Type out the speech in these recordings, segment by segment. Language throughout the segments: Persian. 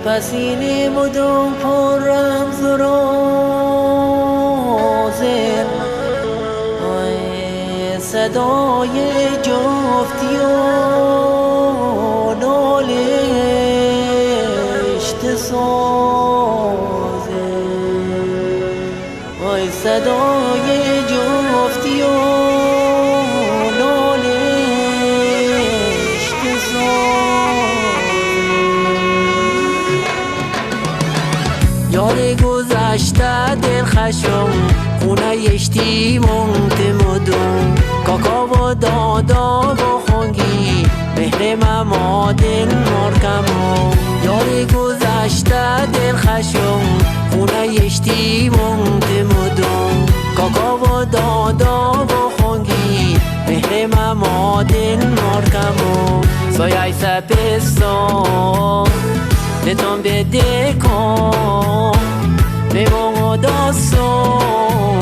پسینه مدام پر رمز و رازه صدای جفتی و نالشت سازه صدای جفتی و نالشت سازه یاد گذشته دل خشم خونه یشتی مونت مدوم کاکا و دادا و خونگی مهر ممادن مرکمو یاد گذشته دل خشم خونه یشتی مونت مدوم کاکا و دادا و خونگی مهر ممادن مرکمو سایه سپستان نتون بده کن میمون داستان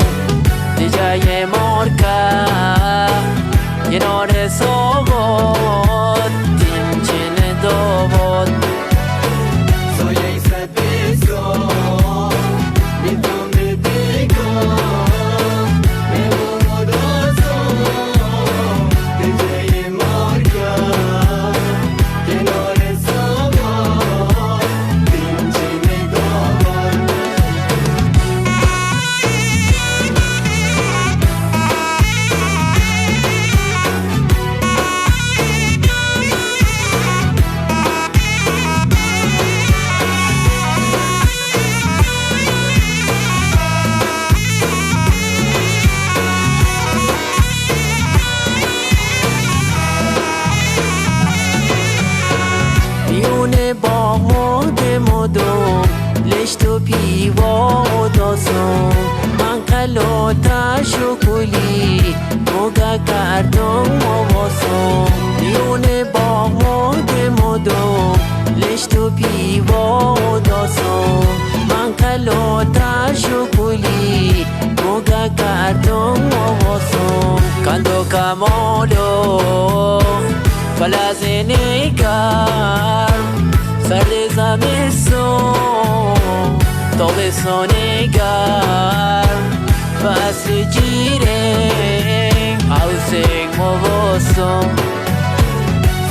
دیجای مارکه کنار سواد دیم چین داواد سایه سپستان نتون بده کن میمون داستان دیجای مارکه کنار سواد دیم چین داواد میونه باغات مدام لشت و پیوا و داستان من قلاتش و کلی موگه کردم و واسم میونه باغات مدام لشت و پیوا و داستان من قلاتش و کلی موگه کردم و واسم کند و کمالو فلز نگر سرد زمستان تابستان گرم فصل جیره عروسک مواسم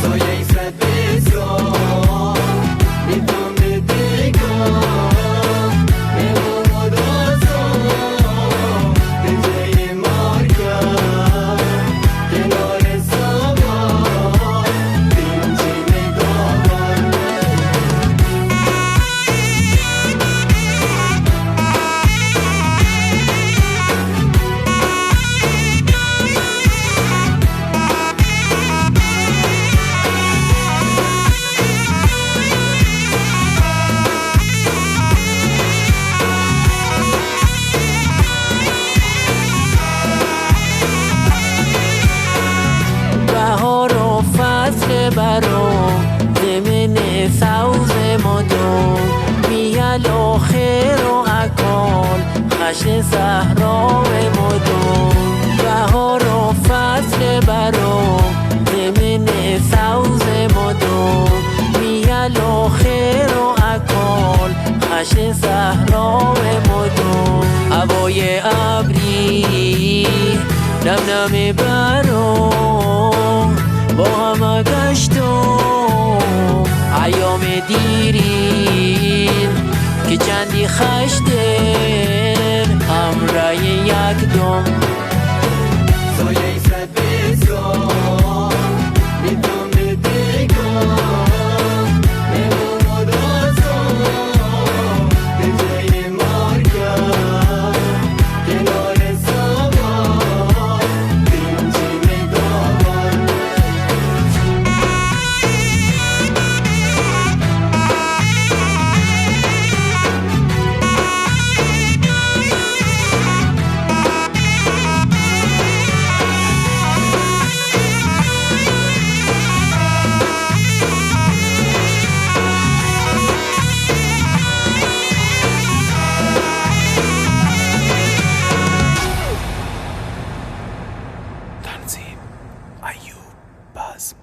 سایه سپستان نتون بده کن میمون داستان دیجای مارکه کنار سواد دیم چین داواد بهار و فصل برام زمین سوز مدام میل آخر و اکال خشن صحرا مدام بهار و فصل برام زمین سوز مدام میل آخر و اکال خشن صحرا مدام هوای ابری نم نم برام با همه گشتم ایام دیرین که چندی خشتن همراه یک دم سایه سپستان نتون بده کن میمون داستان دیجای مارکه کنار سواد دیم چین داواد تنظیم ایوب بزم